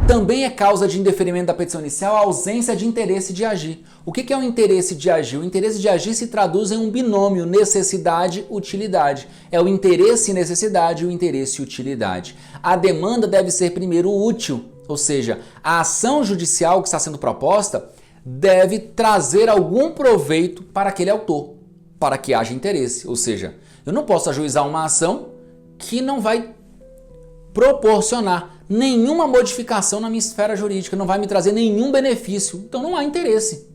Também é causa de indeferimento da petição inicial a ausência de interesse de agir. O que é o interesse de agir? O interesse de agir se traduz em um binômio necessidade-utilidade. É o interesse e necessidade e o interesse e utilidade. A demanda deve ser primeiro útil, ou seja, a ação judicial que está sendo proposta deve trazer algum proveito para aquele autor, para que haja interesse. Ou seja, eu não posso ajuizar uma ação que não vai proporcionar nenhuma modificação na minha esfera jurídica, não vai me trazer nenhum benefício. Então não há interesse.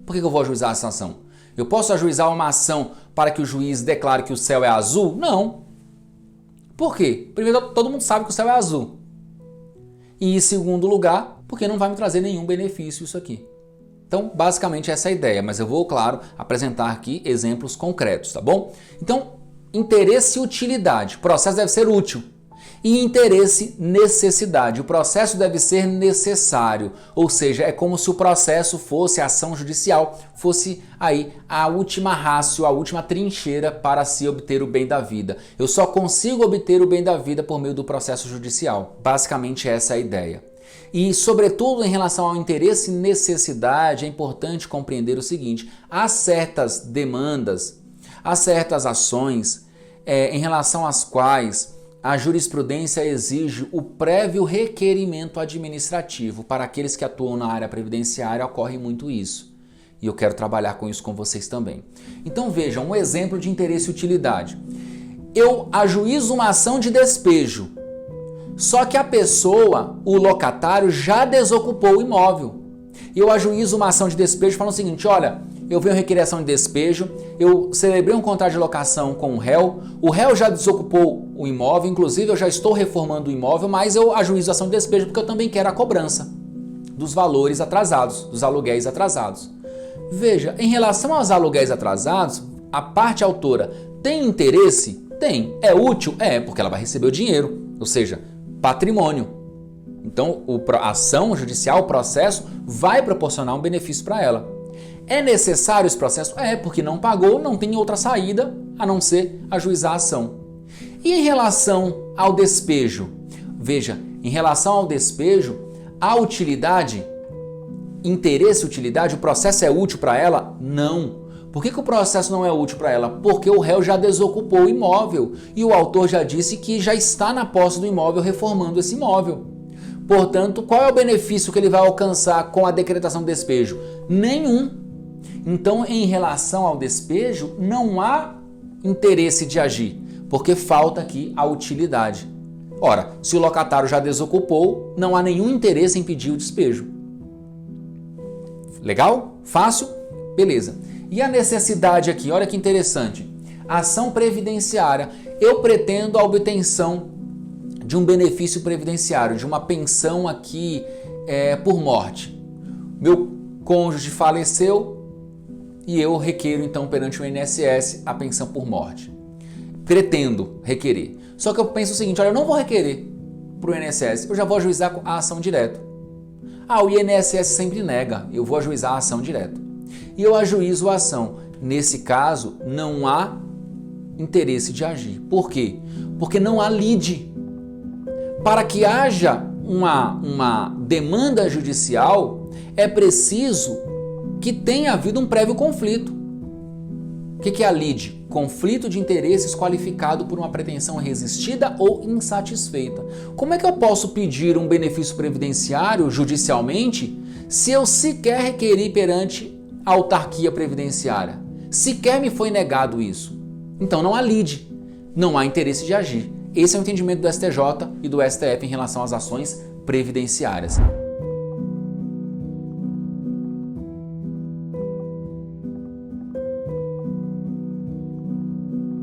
Por que eu vou ajuizar essa ação? Eu posso ajuizar uma ação para que o juiz declare que o céu é azul? Não. Por quê? Primeiro, todo mundo sabe que o céu é azul. E em segundo lugar, porque não vai me trazer nenhum benefício isso aqui. Então, basicamente essa é a ideia, mas eu vou, claro, apresentar aqui exemplos concretos, tá bom? Então, interesse e utilidade. O processo deve ser útil. E interesse, necessidade. O processo deve ser necessário, ou seja, é como se o processo fosse a ação judicial, fosse aí a última ratio, a última trincheira para se obter o bem da vida. Eu só consigo obter o bem da vida por meio do processo judicial. Basicamente essa é a ideia. E, sobretudo, em relação ao interesse e necessidade, é importante compreender o seguinte: há certas demandas, há certas ações em relação às quais a jurisprudência exige o prévio requerimento administrativo. Para aqueles que atuam na área previdenciária, ocorre muito isso. E eu quero trabalhar com isso com vocês também. Então vejam, um exemplo de interesse e utilidade. Eu ajuizo uma ação de despejo, só que a pessoa, o locatário, já desocupou o imóvel. Eu ajuizo uma ação de despejo falando o seguinte: olha, eu venho requerer ação de despejo, eu celebrei um contrato de locação com o réu já desocupou o imóvel, inclusive eu já estou reformando o imóvel, mas eu ajuizo a ação de despejo porque eu também quero a cobrança dos valores atrasados, dos aluguéis atrasados. Veja, em relação aos aluguéis atrasados, a parte autora tem interesse? Tem. É útil? É, porque ela vai receber o dinheiro, ou seja, patrimônio. Então, a ação judicial, o processo, vai proporcionar um benefício para ela. É necessário esse processo? É, porque não pagou, não tem outra saída a não ser ajuizar a ação. E em relação ao despejo? Veja, em relação ao despejo, a utilidade, interesse e utilidade, o processo é útil para ela? Não. Por que o processo não é útil para ela? Porque o réu já desocupou o imóvel e o autor já disse que já está na posse do imóvel reformando esse imóvel. Portanto, qual é o benefício que ele vai alcançar com a decretação do despejo? Nenhum. Então, em relação ao despejo, não há interesse de agir, porque falta aqui a utilidade. Ora, se o locatário já desocupou, não há nenhum interesse em pedir o despejo. Legal? Fácil? Beleza. E a necessidade aqui, olha que interessante. Ação previdenciária. Eu pretendo a obtenção de um benefício previdenciário, de uma pensão aqui por morte. Meu cônjuge faleceu e eu requeiro então perante o INSS a pensão por morte. Pretendo requerer. Só que eu penso o seguinte: olha, eu não vou requerer para o INSS, eu já vou ajuizar a ação direto. O INSS sempre nega, eu vou ajuizar a ação direto. E eu ajuizo a ação. Nesse caso, não há interesse de agir. Por quê? Porque não há lide. Para que haja uma demanda judicial, é preciso que tenha havido um prévio conflito. O que é a lide? Conflito de interesses qualificado por uma pretensão resistida ou insatisfeita. Como é que eu posso pedir um benefício previdenciário judicialmente se eu sequer requeri perante a autarquia previdenciária? Sequer me foi negado isso. Então não há lide, não há interesse de agir. Esse é o entendimento do STJ e do STF em relação às ações previdenciárias.